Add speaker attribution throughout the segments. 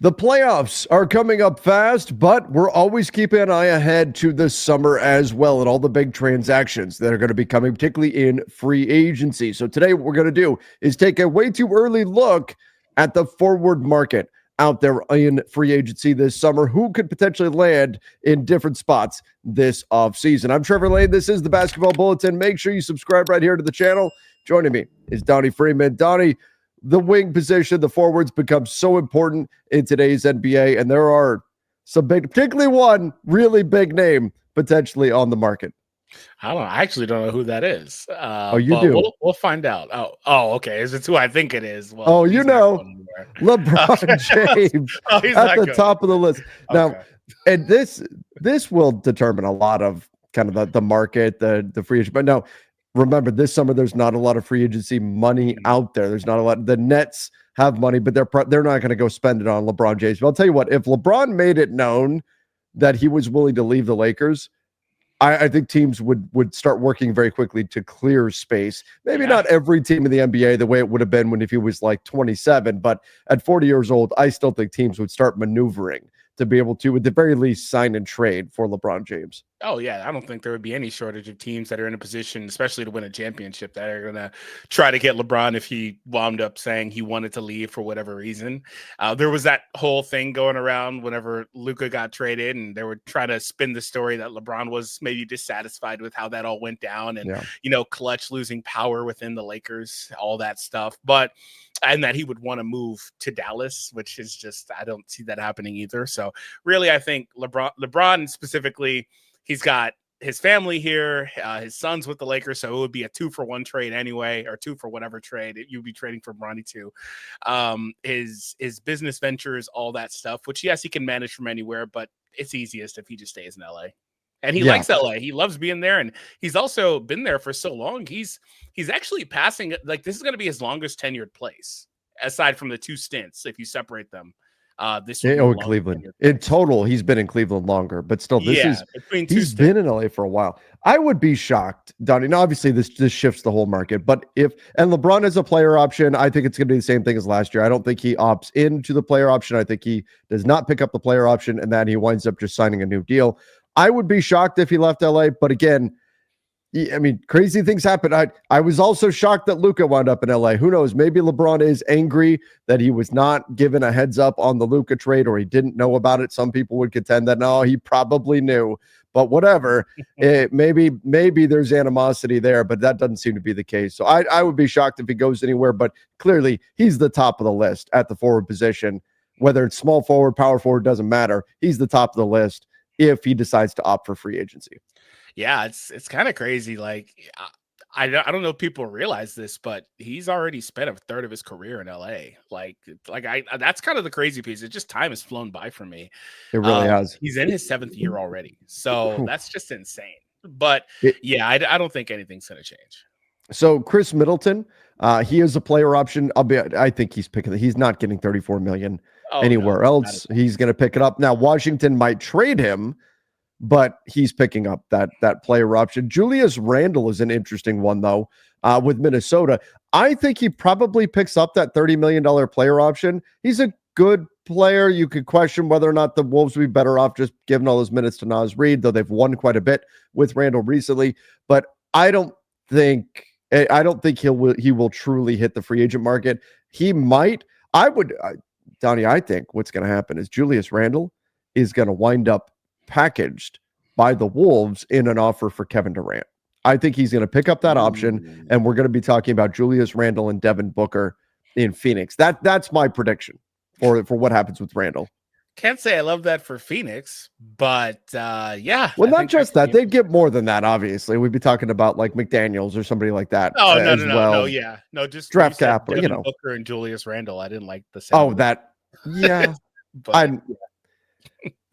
Speaker 1: The playoffs are coming up fast, but we're always keeping an eye ahead to the summer as well and all the big transactions that are going to be coming, particularly in free agency. So today what we're going to do is take a way too early look at the forward market out there in free agency this summer. Who could potentially land in different spots this offseason? I'm Trevor Lane. This is the Basketball Bulletin. Make sure you subscribe right here to the channel. Joining me is Donnie Freeman. Donnie, the wing position, the forwards become so important in today's NBA, and there are some big, particularly one really big name potentially on the market.
Speaker 2: I actually don't know who that is.
Speaker 1: You do?
Speaker 2: We'll find out. Okay. Is it who I think it is?
Speaker 1: Well, LeBron James at the top of the list. Now, and this will determine a lot of kind of the market, the free agent. But no, remember, this summer there's not a lot of free agency money out there. There's not a lot. The Nets have money, but they're not going to go spend it on LeBron James. But I'll tell you what, if LeBron made it known that he was willing to leave the Lakers, I think teams would start working very quickly to clear space. Maybe not every team in the NBA the way it would have been if he was like 27, but at 40 years old, I still think teams would start maneuvering to be able to, at the very least, sign and trade for LeBron James.
Speaker 2: Oh, yeah. I don't think there would be any shortage of teams that are in a position, especially to win a championship, that are going to try to get LeBron if he wound up saying he wanted to leave for whatever reason. There was that whole thing going around whenever Luka got traded, and they were trying to spin the story that LeBron was maybe dissatisfied with how that all went down and, Clutch losing power within the Lakers, all that stuff. And that he would want to move to Dallas, which is just, I don't see that happening either. So really, I think LeBron specifically, he's got his family here, his son's with the Lakers, so it would be a 2-for-1 trade anyway, or 2 for whatever trade you'd be trading for Bronny too. His business ventures, all that stuff, which yes, he can manage from anywhere, but it's easiest if he just stays in LA. And he likes LA. He loves being there, and he's also been there for so long. He's actually passing, like, this is going to be his longest tenured place, aside from the 2 stints if you separate them.
Speaker 1: Cleveland. In total, he's been in Cleveland longer, but still, he's been in LA for a while. I would be shocked, Donnie. Now, obviously, this shifts the whole market, but and LeBron has a player option, I think it's going to be the same thing as last year. I don't think he opts into the player option. I think he does not pick up the player option, and then he winds up just signing a new deal. I would be shocked if he left LA, but again, I mean, crazy things happen. I was also shocked that Luka wound up in LA. Who knows? Maybe LeBron is angry that he was not given a heads up on the Luka trade, or he didn't know about it. Some people would contend that no, he probably knew, but whatever. Maybe there's animosity there, but that doesn't seem to be the case. So I would be shocked if he goes anywhere, but clearly he's the top of the list at the forward position. Whether it's small forward, power forward, doesn't matter. He's the top of the list if he decides to opt for free agency.
Speaker 2: Yeah, it's kind of crazy. Like, I don't know if people realize this, but he's already spent a third of his career in LA. That's kind of the crazy piece. It just, time has flown by for me.
Speaker 1: It really has.
Speaker 2: He's in his 7th year already, so that's just insane. But I don't think anything's going to change.
Speaker 1: So Chris Middleton, he is a player option. I think he's not getting $34 million anywhere else. He's going to pick it up. Now, Washington might trade him, but he's picking up that player option. Julius Randle is an interesting one, though, with Minnesota. I think he probably picks up that $30 million player option. He's a good player. You could question whether or not the Wolves would be better off just giving all those minutes to Naz Reid, though they've won quite a bit with Randle recently. But I don't think he will truly hit the free agent market. He might. Donnie, I think what's going to happen is Julius Randle is going to wind up packaged by the Wolves in an offer for Kevin Durant. I think he's going to pick up that option, and we're going to be talking about Julius Randle and Devin Booker in Phoenix. That's my prediction for what happens with Randle.
Speaker 2: Can't say I love that for Phoenix, but yeah.
Speaker 1: Well, not just that. They'd get more than that, obviously. We'd be talking about like McDaniels or somebody like that.
Speaker 2: Oh, no, just
Speaker 1: draft capital,
Speaker 2: Booker and Julius Randle. I didn't like the
Speaker 1: sound.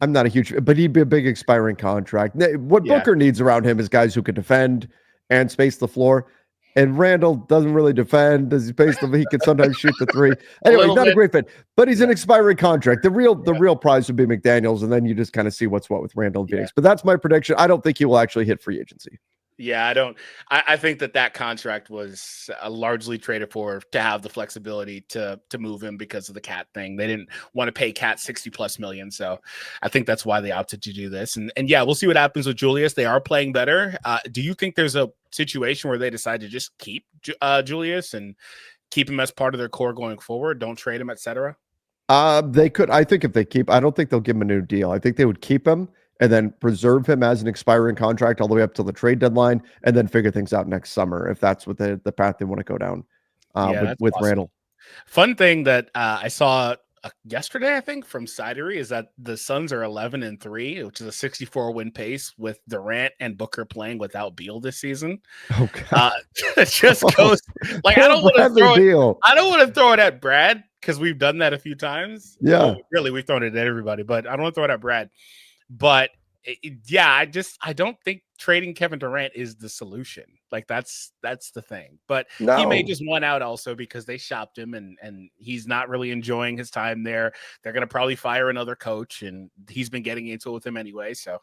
Speaker 1: I'm not a huge, but he'd be a big expiring contract. What Booker needs around him is guys who can defend and space the floor. And Randle doesn't really defend. Does he space the? He can sometimes shoot the 3. Anyway, he's not a great fit, but he's an expiring contract. The real prize would be McDaniels, and then you just kind of see what's what with Randle and Phoenix. But that's my prediction. I don't think he will actually hit free agency.
Speaker 2: Yeah, I don't. I think that contract was largely traded for to have the flexibility to move him because of the cat thing. They didn't want to pay Cat 60+ million, so I think that's why they opted to do this. And yeah, we'll see what happens with Julius. They are playing better. Do you think there's a situation where they decide to just keep Julius and keep him as part of their core going forward? Don't trade him, etc.
Speaker 1: They could. I think if they keep, I don't think they'll give him a new deal. I think they would keep him and then preserve him as an expiring contract all the way up till the trade deadline, and then figure things out next summer if that's what the path they want to go down. With
Speaker 2: awesome.
Speaker 1: Randall.
Speaker 2: Fun thing that I saw yesterday, I think, from Sidery is that the Suns are 11-3, which is a 64-win pace with Durant and Booker playing without Beal this season.
Speaker 1: Oh God!
Speaker 2: It just goes like I don't want to throw it at Brad because we've done that a few times.
Speaker 1: Yeah,
Speaker 2: well, really, we've thrown it at everybody, but I don't want to throw it at Brad. But yeah, I don't think trading Kevin Durant is the solution. Like that's the thing. But he may just want out also because they shopped him and he's not really enjoying his time there. They're gonna probably fire another coach, and he's been getting into it with him anyway. So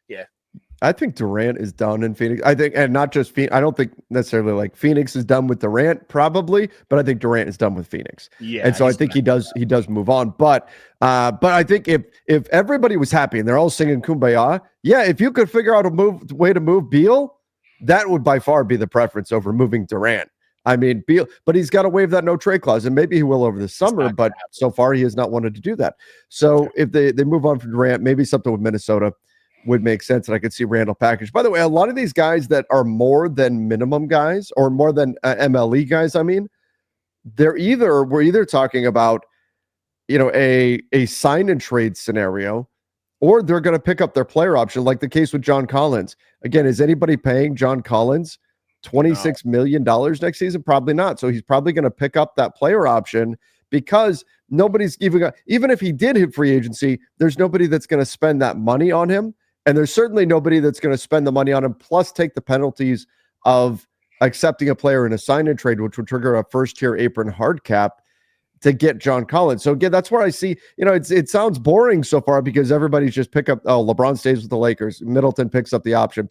Speaker 2: yeah.
Speaker 1: I think Durant is done in Phoenix. I think, and not just Phoenix. I don't think necessarily like Phoenix is done with Durant, probably, but I think Durant is done with Phoenix.
Speaker 2: Yeah,
Speaker 1: and so I think he does move on. But I think if everybody was happy and they're all singing Kumbaya, yeah, if you could figure out a way to move Beal, that would by far be the preference over moving Durant. I mean, Beal, but he's got to waive that no trade clause, and maybe he will over the summer. But so far, he has not wanted to do that. So if they move on from Durant, maybe something with Minnesota would make sense, and I could see Randall package. By the way, a lot of these guys that are more than minimum guys or more than MLE guys, I mean, we're either talking about, a sign and trade scenario, or they're going to pick up their player option, like the case with John Collins. Again, is anybody paying John Collins $26 million next season? Probably not. So he's probably going to pick up that player option because nobody's even if he did hit free agency, there's nobody that's going to spend that money on him. And there's certainly nobody that's going to spend the money on him, plus take the penalties of accepting a player in a sign and trade, which would trigger a first-tier apron hard cap to get John Collins. So again, that's where I see, it sounds boring so far because everybody's just pick up, LeBron stays with the Lakers. Middleton picks up the option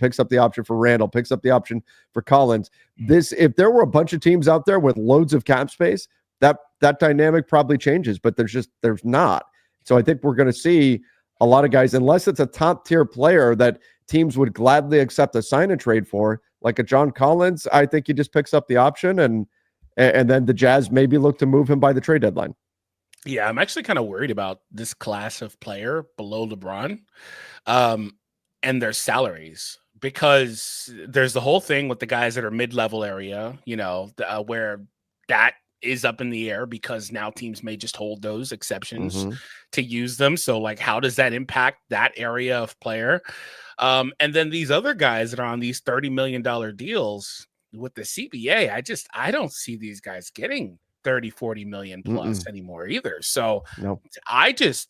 Speaker 1: for Randall, picks up the option for Collins. If there were a bunch of teams out there with loads of cap space, that dynamic probably changes, but there's not. So I think we're going to see a lot of guys, unless it's a top tier player that teams would gladly accept a sign and trade for, like a John Collins. I think he just picks up the option, and then the Jazz maybe look to move him by the trade deadline.
Speaker 2: Yeah, I'm actually kind of worried about this class of player below LeBron, and their salaries, because there's the whole thing with the guys that are mid-level area, where that is up in the air because now teams may just hold those exceptions to use them. So like, how does that impact that area of player? And then these other guys that are on these $30 million deals with the CBA, I don't see these guys getting 30-40 million plus anymore either. So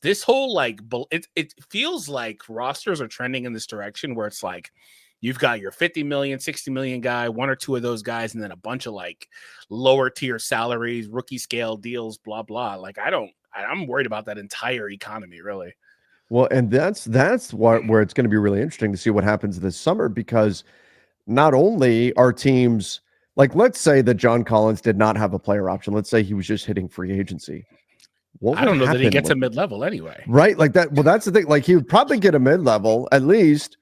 Speaker 2: this whole it feels like rosters are trending in this direction where it's like you've got your 50 million, 60 million guy, one or two of those guys, and then a bunch of like lower tier salaries, rookie scale deals, blah, blah. Like I'm worried about that entire economy, really.
Speaker 1: Well, and that's where it's going to be really interesting to see what happens this summer, because not only are teams, like, let's say that John Collins did not have a player option. Let's say he was just hitting free agency.
Speaker 2: I don't know that he gets a mid-level anyway.
Speaker 1: Right? Like that. Well, that's the thing. Like, he would probably get a mid-level at least.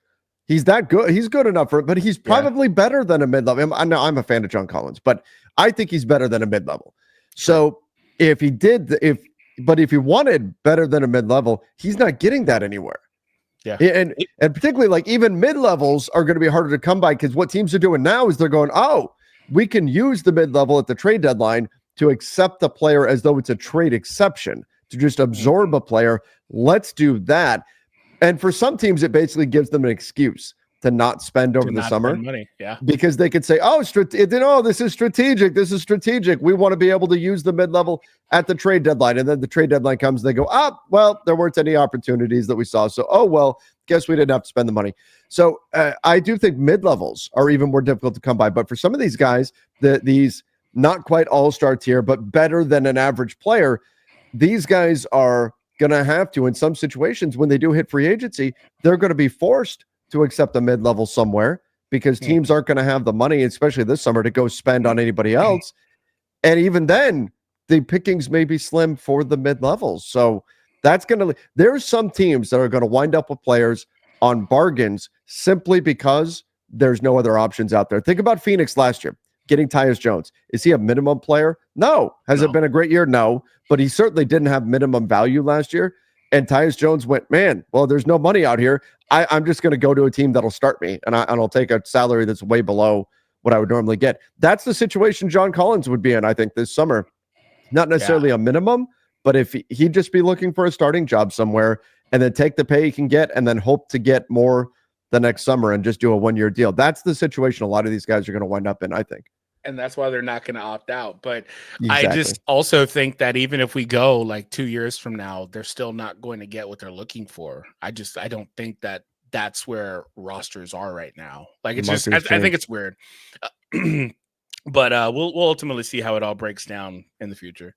Speaker 1: He's that good. He's good enough for it, but he's probably better than a mid-level. I'm a fan of John Collins, but I think he's better than a mid-level. So if he wanted better than a mid-level, he's not getting that anywhere. Yeah. And particularly like even mid-levels are going to be harder to come by, because what teams are doing now is they're going, we can use the mid-level at the trade deadline to accept the player as though it's a trade exception, to just absorb a player. Let's do that. And for some teams, it basically gives them an excuse to not spend over the summer
Speaker 2: money. Yeah.
Speaker 1: Because they could say, this is strategic. This is strategic. We want to be able to use the mid-level at the trade deadline. And then the trade deadline comes, they go, there weren't any opportunities that we saw. So, guess we didn't have to spend the money. So I do think mid-levels are even more difficult to come by. But for some of these guys, these not quite all-star tier, but better than an average player, these guys are going to have to, in some situations, when they do hit free agency, they're going to be forced to accept a mid-level somewhere, because teams aren't going to have the money, especially this summer, to go spend on anybody else. And even then, the pickings may be slim for the mid-levels. So that's going to – there's some teams that are going to wind up with players on bargains simply because there's no other options out there. Think about Phoenix last year, getting Tyus Jones. Is he a minimum player? No. Has it been a great year? No. But he certainly didn't have minimum value last year. And Tyus Jones went, man, well, there's no money out here. I'm just going to go to a team that'll start me, and I'll take a salary that's way below what I would normally get. That's the situation John Collins would be in, I think, this summer. Not necessarily a minimum, but if he'd just be looking for a starting job somewhere and then take the pay he can get and then hope to get more the next summer and just do a one-year deal. That's the situation a lot of these guys are going to wind up in, I think.
Speaker 2: And that's why they're not going to opt out. But
Speaker 1: exactly.
Speaker 2: I just also think that even if we go like 2 years from now, they're still not going to get what they're looking for. I don't think that that's where rosters are right now. Like, it's just, I think it's weird. But we'll ultimately see how it all breaks down in the future.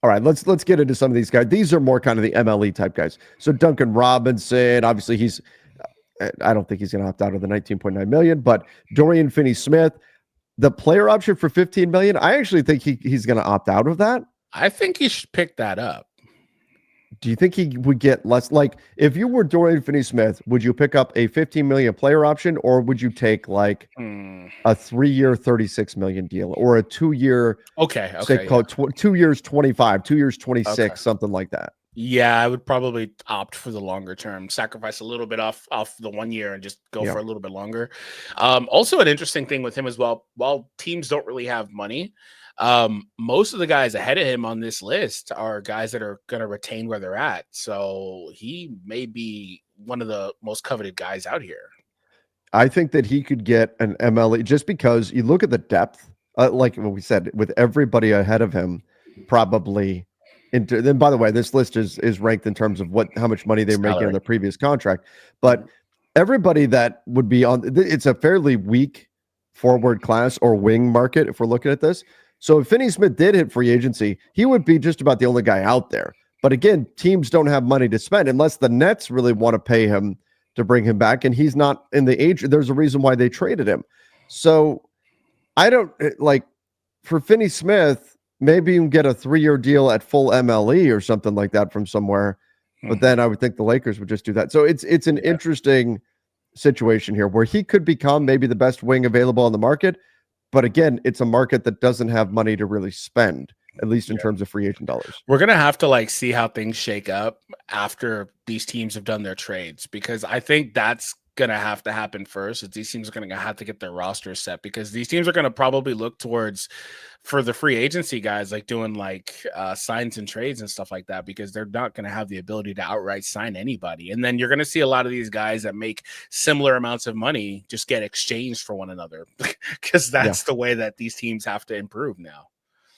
Speaker 1: All right, let's get into some of these guys. These are more kind of the MLE type guys. So Duncan Robinson, obviously I don't think he's going to opt out of the 19.9 million, but Dorian Finney-Smith, the player option for 15 million, I actually think he's going to opt out of that.
Speaker 2: I think he should pick that up.
Speaker 1: Do you think he would get less? Like, if you were Dorian Finney-Smith, would you pick up a 15 million player option, or would you take like a 3-year 36 million deal, or a 2-year 2 years 25, 2 years 26, something like that?
Speaker 2: Yeah, I would probably opt for the longer term, sacrifice a little bit off the 1 year and just go for a little bit longer. Also, an interesting thing with him as well, while teams don't really have money, most of the guys ahead of him on this list are guys that are going to retain where they're at. So he may be one of the most coveted guys out here.
Speaker 1: I think that he could get an MLE just because you look at the depth, like what we said, with everybody ahead of him, probably. Then, by the way, this list is ranked in terms of how much money they were making in the previous contract. But everybody that would be on, it's a fairly weak forward class or wing market if we're looking at this. So if Finney-Smith did hit free agency, he would be just about the only guy out there. But again, teams don't have money to spend unless the Nets really want to pay him to bring him back. And he's not in the age. There's a reason why they traded him. So I don't like for Finney-Smith. Maybe you can get a 3-year deal at full MLE or something like that from somewhere. But then I would think the Lakers would just do that. So it's an interesting situation here where he could become maybe the best wing available on the market. But again, it's a market that doesn't have money to really spend, at least in terms of free agent dollars.
Speaker 2: We're going to have to see how things shake up after these teams have done their trades, because I think that's going to have to happen first. These teams are going to have to get their roster set, because these teams are going to probably look towards for the free agency guys, like doing signs and trades and stuff like that, because they're not going to have the ability to outright sign anybody. And then you're going to see a lot of these guys that make similar amounts of money just get exchanged for one another, because that's the way that these teams have to improve now.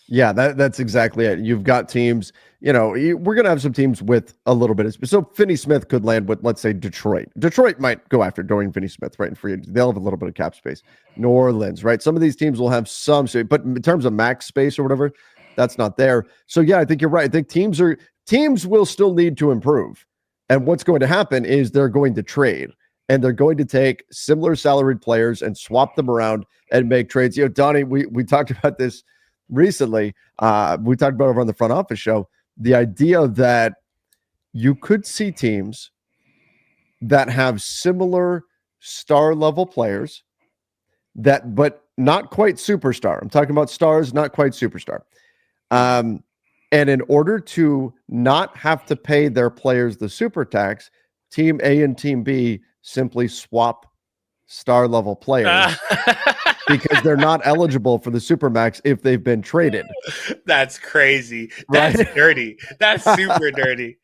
Speaker 1: Yeah, that's exactly it. You've got teams, we're going to have some teams with a little bit of, so Finney-Smith could land with, let's say, Detroit. Detroit might go after Dorian Finney-Smith, right? In free agency. They'll have a little bit of cap space. New Orleans, right? Some of these teams will have some, but in terms of max space or whatever, that's not there. So yeah, I think you're right. I think teams will still need to improve. And what's going to happen is they're going to trade, and they're going to take similar salaried players and swap them around and make trades. Donnie, we talked about this recently. We talked about over on the Front Office show, the idea that you could see teams that have similar star level players but not quite superstar. I'm talking about stars, not quite superstar. And in order to not have to pay their players the super tax, team A and team B simply swap star level players because they're not eligible for the Supermax if they've been traded.
Speaker 2: That's crazy. That's right? Dirty. That's super dirty.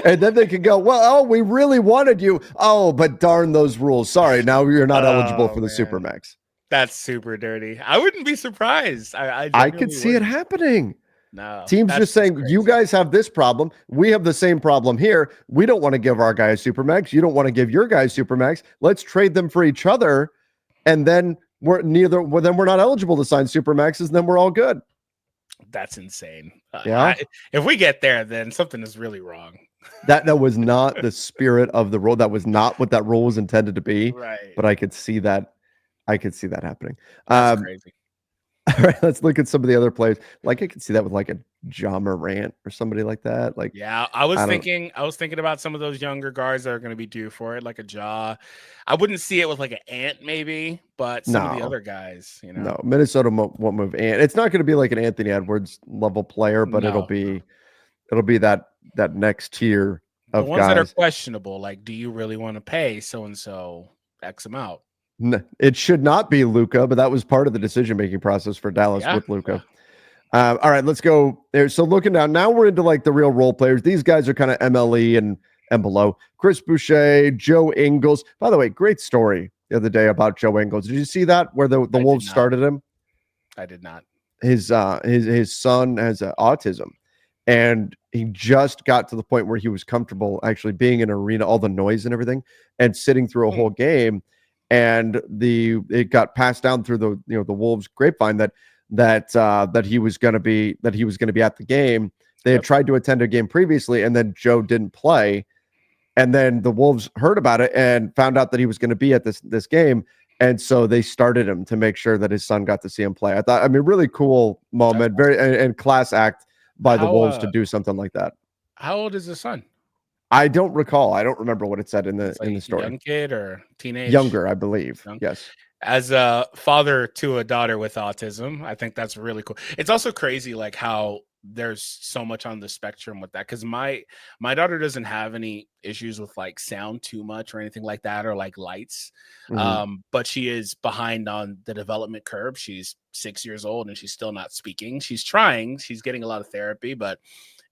Speaker 1: And then they can go, we really wanted you. Oh, but darn those rules. Sorry, now you're not eligible for the Supermax.
Speaker 2: That's super dirty. I wouldn't be surprised.
Speaker 1: I could see it happening.
Speaker 2: No,
Speaker 1: teams just saying, crazy. You guys have this problem. We have the same problem here. We don't want to give our guys Supermax. You don't want to give your guys Supermax. Let's trade them for each other. And then we're not eligible to sign Supermaxes, and then we're all good.
Speaker 2: That's insane.
Speaker 1: Yeah.
Speaker 2: If we get there, then something is really wrong.
Speaker 1: That was not the spirit of the rule. That was not what that rule was intended to be.
Speaker 2: Right.
Speaker 1: But I could see that. I could see that happening.
Speaker 2: That's crazy.
Speaker 1: All right, let's look at some of the other players. Like I could see that with like a Ja Morant or somebody like that. Like,
Speaker 2: yeah, I was thinking about some of those younger guards that are going to be due for it, like a Ja. I wouldn't see it with like an Ant maybe, but some of the other guys, you know.
Speaker 1: No, Minnesota won't move Ant. It's not going to be like an Anthony Edwards level player, but it'll be that next tier of
Speaker 2: the ones
Speaker 1: guys
Speaker 2: that are questionable. Like, do you really want to pay so and so X amount?
Speaker 1: It should not be Luka, but that was part of the decision-making process for Dallas with Luka. All right, let's go there. So looking down, now we're into like the real role players. These guys are kind of MLE and below. Chris Boucher, Joe Ingles. By the way, great story the other day about Joe Ingles. Did you see that where the Wolves started him?
Speaker 2: I did not.
Speaker 1: His son has autism, and he just got to the point where he was comfortable actually being in an arena, all the noise and everything, and sitting through a whole game. And it got passed down through the the Wolves grapevine that he was going to be at the game. They had tried to attend a game previously, and then Joe didn't play. And then the Wolves heard about it and found out that he was going to be at this game, and so they started him to make sure that his son got to see him play. I mean, really cool moment, very and class act by the Wolves to do something like that.
Speaker 2: How old is his son?
Speaker 1: I don't recall. I don't remember what it said in the story.
Speaker 2: Young kid or teenage?
Speaker 1: Younger, I believe. Yes.
Speaker 2: As a father to a daughter with autism, I think that's really cool. It's also crazy, like how there's so much on the spectrum with that. Because my daughter doesn't have any issues with like sound too much or anything like that, or like lights. But she is behind on the development curve. She's 6 years old and she's still not speaking. She's trying. She's getting a lot of therapy, but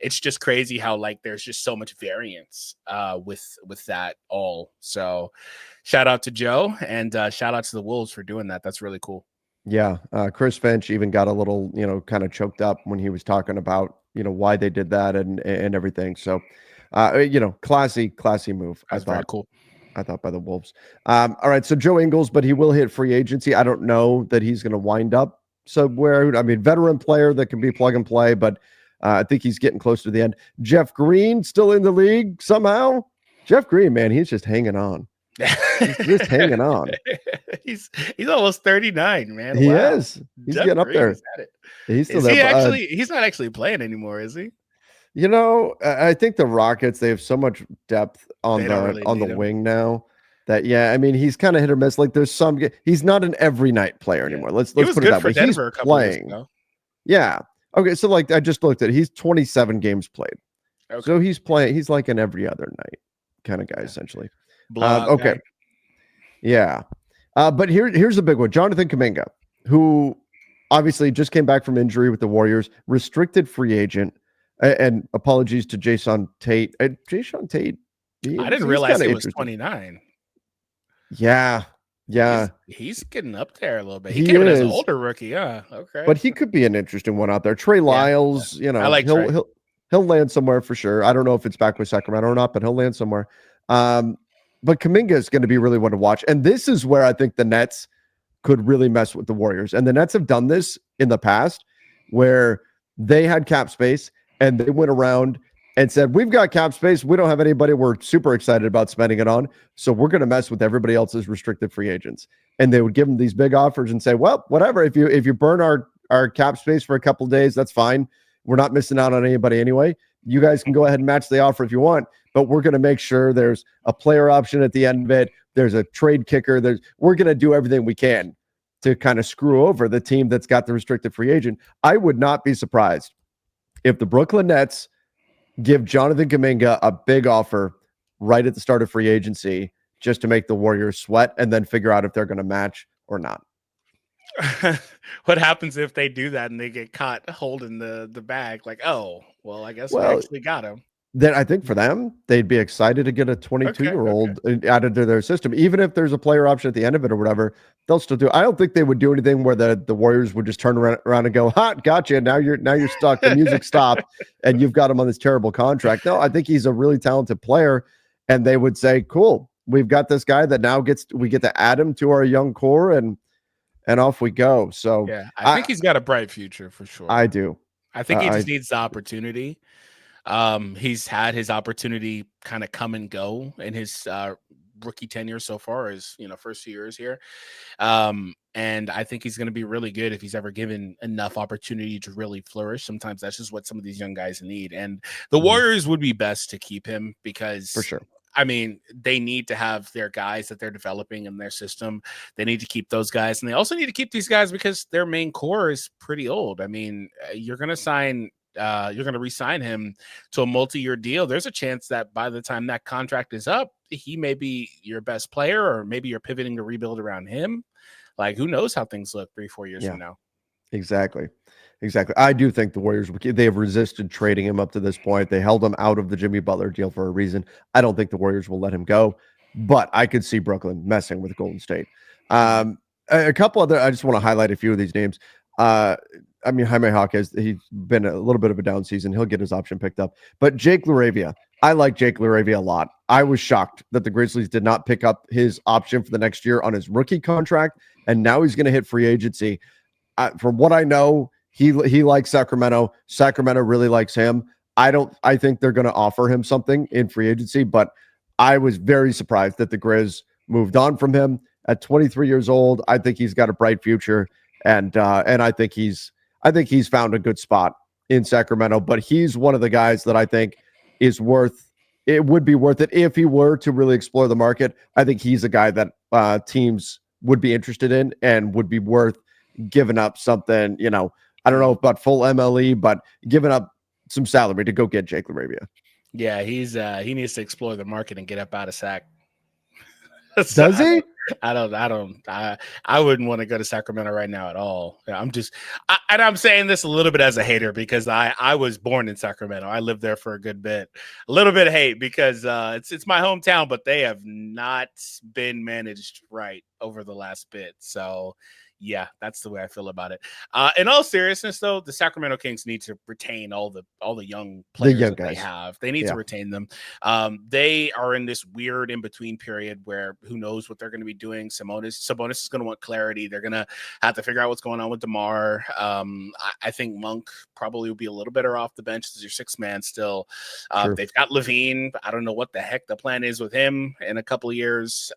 Speaker 2: it's just crazy how like there's just so much variance with that all. So shout out to Joe and shout out to the Wolves for doing that. That's really cool.
Speaker 1: Yeah. Chris Finch even got a little, kind of choked up when he was talking about, why they did that and everything. So, classy move.
Speaker 2: That's very cool.
Speaker 1: I thought by the Wolves. All right. So Joe Ingles, but he will hit free agency. I don't know that he's going to wind up somewhere. I mean, veteran player that can be plug and play, but I think he's getting close to the end. Jeff Green still in the league somehow. Jeff Green, man, he's just hanging on. He's just hanging on.
Speaker 2: He's almost 39, man.
Speaker 1: He is. He's Jeff getting up there. He's still there.
Speaker 2: He's not actually playing anymore, is he?
Speaker 1: I think the Rockets, they have so much depth on the wing now that I mean, he's kind of hit or miss. Like there's he's not an every night player anymore. Let's put it that way.
Speaker 2: Denver
Speaker 1: he's playing. Yeah. Okay, so like I just looked at he's 27 games played. Okay. So he's playing, he's like an every other night kind of guy, essentially. Okay. Guy. Yeah. But here's the big one. Jonathan Kuminga, who obviously just came back from injury with the Warriors, restricted free agent, and apologies to Jason Tate. Jason Tate.
Speaker 2: I didn't realize he was 29.
Speaker 1: Yeah. Yeah,
Speaker 2: he's getting up there a little bit. He came in as an older rookie, yeah. Okay,
Speaker 1: but he could be an interesting one out there. Trey Lyles, I like he'll land somewhere for sure. I don't know if it's back with Sacramento or not, but he'll land somewhere. But Kuminga is going to be really one to watch, and this is where I think the Nets could really mess with the Warriors. And the Nets have done this in the past, where they had cap space and they went around and said, we've got cap space. We don't have anybody we're super excited about spending it on. So we're going to mess with everybody else's restricted free agents. And they would give them these big offers and say, well, whatever. If you burn our cap space for a couple of days, that's fine. We're not missing out on anybody anyway. You guys can go ahead and match the offer if you want, but we're going to make sure there's a player option at the end of it. There's a trade kicker. We're going to do everything we can to kind of screw over the team that's got the restricted free agent. I would not be surprised if the Brooklyn Nets give Jonathan Kuminga a big offer right at the start of free agency just to make the Warriors sweat and then figure out if they're going to match or not.
Speaker 2: What happens if they do that and they get caught holding the bag? Like, oh, well, I guess we actually got him.
Speaker 1: Then I think for them, they'd be excited to get a 22-year-old added to their system. Even if there's a player option at the end of it or whatever, they'll still do it. I don't think they would do anything where the Warriors would just turn around and go, "Ha, gotcha. Now you're stuck. The music stopped and you've got him on this terrible contract." No, I think he's a really talented player. And they would say, cool, we've got this guy that now we get to add him to our young core and off we go. So
Speaker 2: yeah, I think he's got a bright future for sure.
Speaker 1: I do.
Speaker 2: I think he just needs the opportunity. He's had his opportunity kind of come and go in his rookie tenure so far, as first few years here. And I think he's going to be really good if he's ever given enough opportunity to really flourish. Sometimes that's just what some of these young guys need. And the Warriors would be best to keep him because,
Speaker 1: for sure,
Speaker 2: I mean, they need to have their guys that they're developing in their system. They need to keep those guys. And they also need to keep these guys because their main core is pretty old. I mean, you're going to re-sign him to a multi-year deal. There's a chance that by the time that contract is up, he may be your best player, or maybe you're pivoting to rebuild around him. Like, who knows how things look 3-4 years from now.
Speaker 1: Exactly. I do think the Warriors, they have resisted trading him up to this point. They held him out of the Jimmy Butler deal for a reason. I don't think the Warriors will let him go, but I could see Brooklyn messing with Golden State. A couple other, I just want to highlight a few of these names. I mean, Jaime Jaquez, he's been a little bit of a down season. He'll get his option picked up. But Jake LaRavia, I like Jake LaRavia a lot. I was shocked that the Grizzlies did not pick up his option for the next year on his rookie contract, and now he's going to hit free agency. From what I know, he likes Sacramento. Sacramento really likes him. I think they're going to offer him something in free agency, but I was very surprised that the Grizz moved on from him at 23 years old. I think he's got a bright future, and I think he's found a good spot in Sacramento. But he's one of the guys that I think is it would be worth it if he were to really explore the market. I think he's a guy that teams would be interested in and would be worth giving up something, I don't know about full MLE, but giving up some salary to go get Jake LaRavia.
Speaker 2: Yeah, he needs to explore the market and get up out of Sac.
Speaker 1: So does he?
Speaker 2: I wouldn't want to go to Sacramento right now at all. And I'm saying this a little bit as a hater because I was born in Sacramento. I lived there for a good bit. A little bit of hate because it's my hometown, but they have not been managed right over the last bit. So yeah, that's the way I feel about it. In all seriousness, though, the Sacramento Kings need to retain all the young players that they have. They need to retain them. They are in this weird in-between period where who knows what they're going to be doing. Sabonis is going to want clarity. They're going to have to figure out what's going on with DeMar. I think Monk probably will be a little better off the bench as your sixth man still. They've got Levine. I don't know what the heck the plan is with him in a couple of years.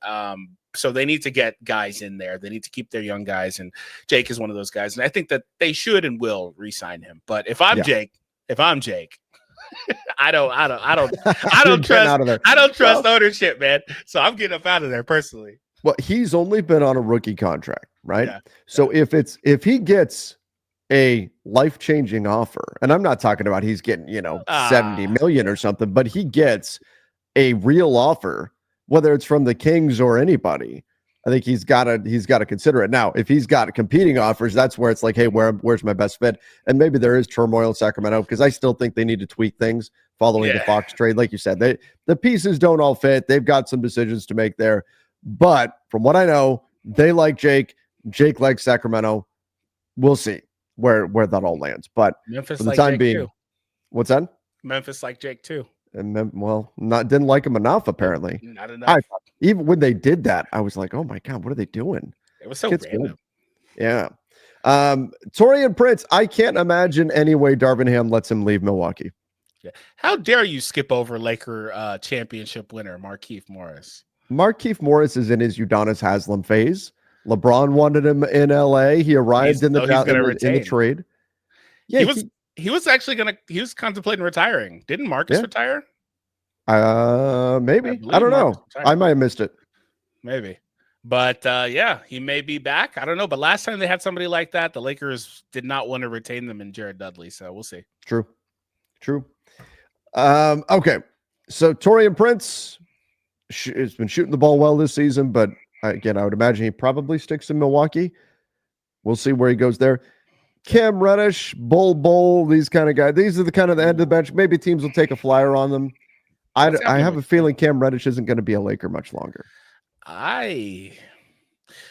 Speaker 2: So they need to get guys in there. They need to keep their young guys, and Jake is one of those guys. And I think that they should and will re-sign him. But if I'm Jake, I don't trust ownership, man. So I'm getting up out of there personally.
Speaker 1: Well, he's only been on a rookie contract, right? Yeah. So if he gets a life-changing offer, and I'm not talking about he's getting 70 million or something, but he gets a real offer, whether it's from the Kings or anybody, I think he's got to consider it. Now, if he's got competing offers, that's where it's like, hey, where's my best fit? And maybe there is turmoil in Sacramento because I still think they need to tweak things following the Fox trade. Like you said, the pieces don't all fit. They've got some decisions to make there. But from what I know, they like Jake. Jake likes Sacramento. We'll see where that all lands. But
Speaker 2: Memphis
Speaker 1: for the time being, what's that?
Speaker 2: Memphis like Jake too.
Speaker 1: And didn't like him enough, apparently.
Speaker 2: Not enough.
Speaker 1: Even when they did that, I was like, oh my God, what are they doing?
Speaker 2: It was so random.
Speaker 1: Yeah. Taurean Prince, I can't imagine any way Darvin Ham lets him leave Milwaukee.
Speaker 2: Yeah. How dare you skip over Laker championship winner Markieff Morris?
Speaker 1: Markieff Morris is in his Udonis Haslem phase. LeBron wanted him in LA. He arrived in the trade.
Speaker 2: Yeah, he was contemplating retiring. Didn't Marcus retire?
Speaker 1: Maybe. I don't know. I might have missed it.
Speaker 2: Maybe. But he may be back. I don't know. But last time they had somebody like that, the Lakers did not want to retain them in Jared Dudley. So we'll see.
Speaker 1: True. Okay. So Taurean Prince has been shooting the ball well this season, but again, I would imagine he probably sticks in Milwaukee. We'll see where he goes there. Cam Reddish, Bull, these kind of guys. These are the kind of the end of the bench. Maybe teams will take a flyer on them. I have a feeling Cam Reddish isn't going to be a Laker much longer.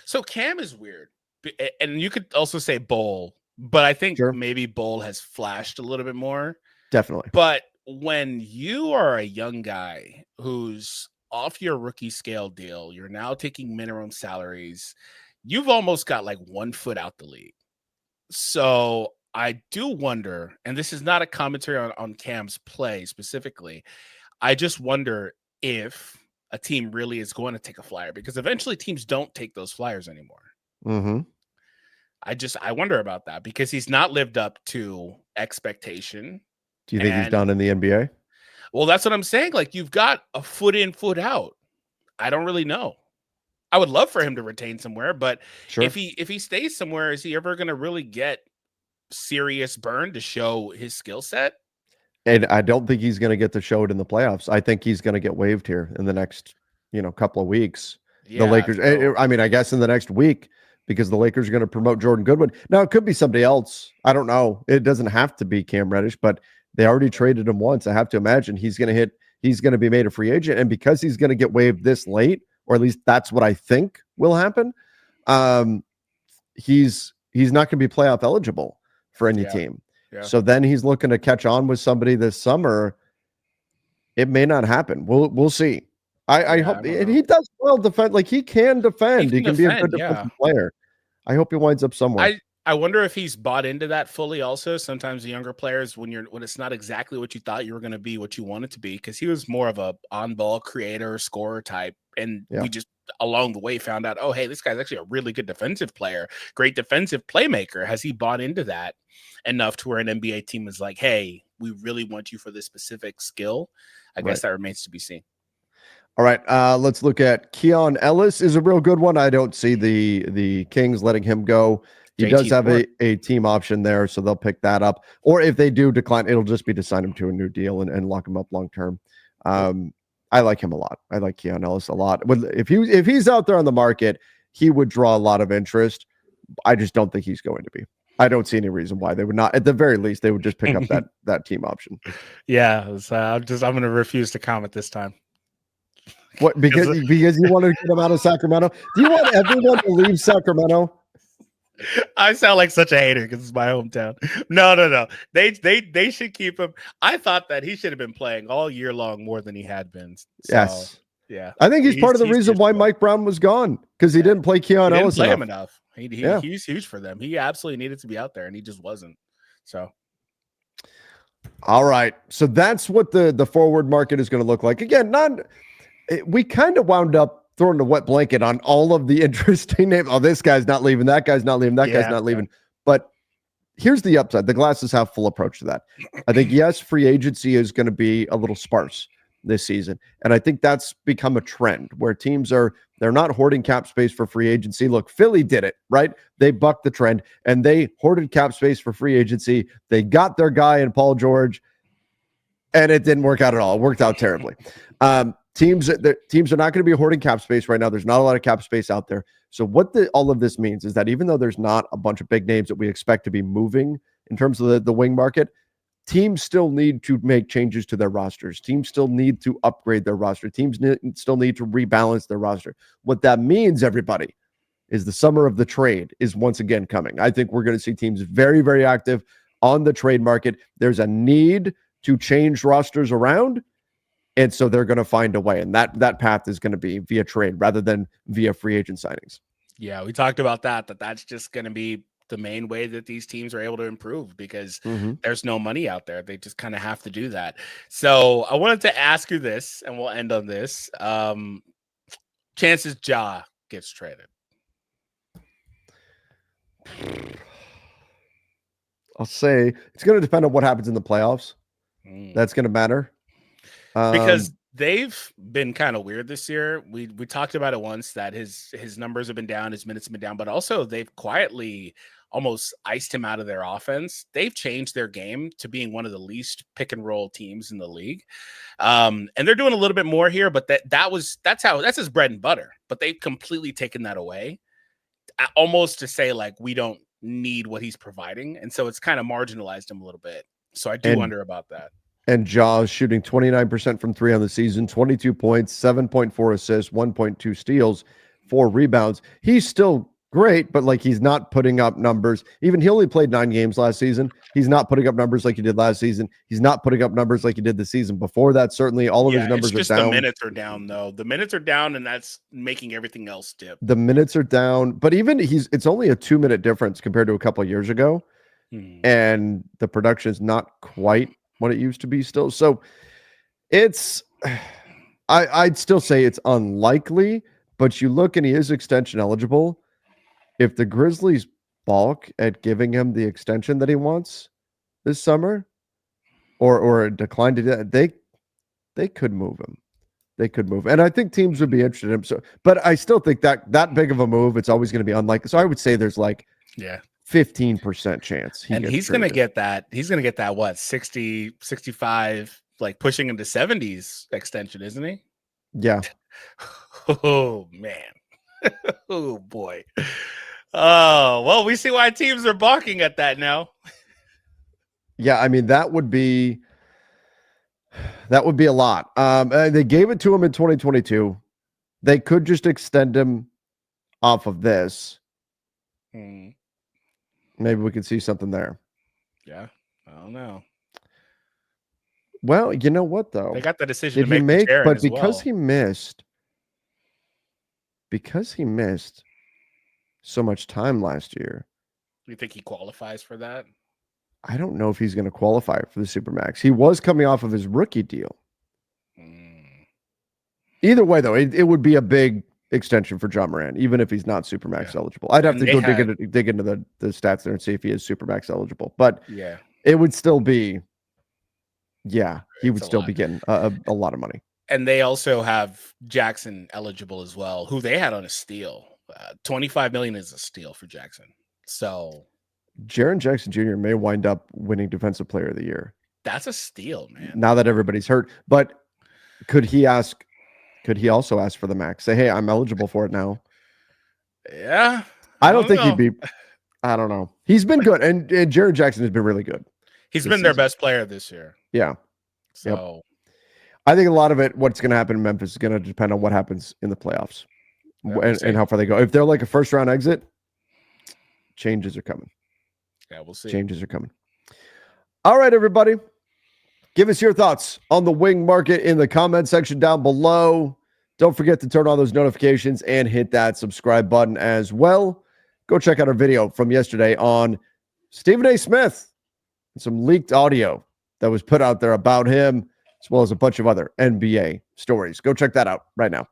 Speaker 2: So Cam is weird, and you could also say Bull, but I think maybe Bull has flashed a little bit more.
Speaker 1: Definitely.
Speaker 2: But when you are a young guy who's off your rookie scale deal, you're now taking minimum salaries. You've almost got like 1 foot out the league. So I do wonder, and this is not a commentary on Cam's play specifically. I just wonder if a team really is going to take a flyer, because eventually teams don't take those flyers anymore.
Speaker 1: Mm-hmm.
Speaker 2: I wonder about that, because he's not lived up to expectation.
Speaker 1: Do you think he's done in the NBA?
Speaker 2: Well, that's what I'm saying. Like, you've got a foot in, foot out. I don't really know. I would love for him to retain somewhere, but
Speaker 1: sure.
Speaker 2: if he stays somewhere, is he ever going to really get serious burn to show his skill set?
Speaker 1: And I don't think he's going to get to show it in the playoffs. I think he's going to get waived here in the next, couple of weeks.
Speaker 2: Yeah,
Speaker 1: the Lakers, I mean, I guess in the next week, because the Lakers are going to promote Jordan Goodwin. Now, it could be somebody else. I don't know. It doesn't have to be Cam Reddish, but they already traded him once. I have to imagine he's going to be made a free agent. And because he's going to get waived this late, or at least that's what I think will happen, he's not going to be playoff eligible for any team. Yeah. So then he's looking to catch on with somebody this summer. It may not happen. We'll see. I hope, and he does well defend. Like, he can defend. He can be a good defensive player. I hope he winds up somewhere.
Speaker 2: I wonder if he's bought into that fully also. Sometimes the younger players, when it's not exactly what you thought you were going to be, what you wanted to be, because he was more of a on-ball creator, scorer type. And we just, along the way, found out, oh, hey, this guy's actually a really good defensive player, great defensive playmaker. Has he bought into that enough to where an NBA team is like, hey, we really want you for this specific skill? I guess that remains to be seen.
Speaker 1: All right, let's look at Keon Ellis is a real good one. I don't see the Kings letting him go. He does have a team option there, so they'll pick that up. Or if they do decline, it'll just be to sign him to a new deal and lock him up long term. I like him a lot. I like Keon Ellis a lot. If he's out there on the market, he would draw a lot of interest. I just don't think he's going to be. I don't see any reason why they would not. At the very least, they would just pick up that team option.
Speaker 2: Yeah, so I'm going to refuse to comment this time.
Speaker 1: What? Because you want to get him out of Sacramento? Do you want everyone to leave Sacramento?
Speaker 2: I sound like such a hater because it's my hometown. No. They should keep him. I thought that he should have been playing all year long more than he had been. So,
Speaker 1: yes.
Speaker 2: Yeah.
Speaker 1: I think he's part of the reason why Mike Brown was gone, because he didn't play Keon Ellis
Speaker 2: enough. He's huge for them. He absolutely needed to be out there, and he just wasn't. So.
Speaker 1: All right. So that's what the forward market is going to look like. Again, we kind of wound up throwing a wet blanket on all of the interesting names. Oh, this guy's not leaving. That guy's not leaving. That guy's not leaving. But here's the upside. The glass is half full approach to that. I think, yes, free agency is going to be a little sparse this season. And I think that's become a trend where teams they're not hoarding cap space for free agency. Look, Philly did it, right? They bucked the trend and they hoarded cap space for free agency. They got their guy in Paul George, and it didn't work out at all. It worked out terribly. Teams are not going to be hoarding cap space right now. There's not a lot of cap space out there. So what all of this means is that even though there's not a bunch of big names that we expect to be moving in terms of the wing market, teams still need to make changes to their rosters. Teams still need to upgrade their roster. Teams still need to rebalance their roster. What that means, everybody, is the summer of the trade is once again coming. I think we're going to see teams very, very active on the trade market. There's a need to change rosters around. And so they're going to find a way. And that path is going to be via trade rather than via free agent signings.
Speaker 2: Yeah, we talked about that's just going to be the main way that these teams are able to improve, because there's no money out there. They just kind of have to do that. So I wanted to ask you this, and we'll end on this. Chances Ja gets traded.
Speaker 1: I'll say it's going to depend on what happens in the playoffs. That's going to matter.
Speaker 2: Because they've been kind of weird this year. We talked about it once, that his numbers have been down, his minutes have been down, but also they've quietly almost iced him out of their offense. They've changed their game to being one of the least pick and roll teams in the league. And they're doing a little bit more here, but that's his bread and butter. But they've completely taken that away, almost to say, like, we don't need what he's providing. And so it's kind of marginalized him a little bit. So I do wonder about that.
Speaker 1: And Jaws shooting 29% from three on the season, 22 points, 7.4 assists, 1.2 steals, 4 rebounds. He's still great, but like, he's not putting up numbers. Even he only played 9 games last season. He's not putting up numbers like he did last season. He's not putting up numbers like he did the season before that. Certainly all of his numbers are down.
Speaker 2: The minutes are down, though. The minutes are down, and that's making everything else dip.
Speaker 1: The minutes are down, but even it's only a 2-minute difference compared to a couple of years ago. and the production is not quite what it used to be still. So it's, I'd still say it's unlikely, but you look and he is extension eligible. If the Grizzlies balk at giving him the extension that he wants this summer, or decline to do that, they could move him. They could move. And I think teams would be interested in him. So, but I still think that big of a move, it's always going to be unlikely. So I would say there's like 15% chance.
Speaker 2: He's going to get that. He's going to get that, what, 60, 65, like pushing into 70s extension, isn't he?
Speaker 1: Yeah.
Speaker 2: Oh, man. Oh, boy. Oh, well, we see why teams are balking at that now.
Speaker 1: Yeah, I mean, that would be a lot. They gave it to him in 2022. They could just extend him off of this. Maybe we could see something there.
Speaker 2: Yeah, I don't know.
Speaker 1: Well, you know what though?
Speaker 2: They got the decision to make,
Speaker 1: but because he missed so much time last year.
Speaker 2: Do you think he qualifies for that?
Speaker 1: I don't know if he's going to qualify for the Supermax. He was coming off of his rookie deal. Either way, though, it would be a big extension for John Moran, even if he's not Supermax eligible. I'd have to go dig into the stats there and see if he is Supermax eligible. But it would still be, he would still be getting a lot of money.
Speaker 2: And they also have Jackson eligible as well, who they had on a steal. $25 million is a steal for Jackson. So
Speaker 1: Jaren Jackson Jr. may wind up winning Defensive Player of the Year.
Speaker 2: That's a steal, man.
Speaker 1: Now that everybody's hurt. But could he also ask for the max? Say, hey, I'm eligible for it now.
Speaker 2: Yeah.
Speaker 1: I don't think he'd be. I don't know. He's been good. And Jaren Jackson has been really good.
Speaker 2: He's been their best player this year.
Speaker 1: Yeah.
Speaker 2: So
Speaker 1: I think a lot of it, what's going to happen in Memphis is going to depend on what happens in the playoffs and how far they go. If they're like a first round exit, changes are coming.
Speaker 2: Yeah, we'll see.
Speaker 1: Changes are coming. All right, everybody. Give us your thoughts on the wing market in the comment section down below. Don't forget to turn on those notifications and hit that subscribe button as well. Go check out our video from yesterday on Stephen A. Smith and some leaked audio that was put out there about him, as well as a bunch of other NBA stories. Go check that out right now.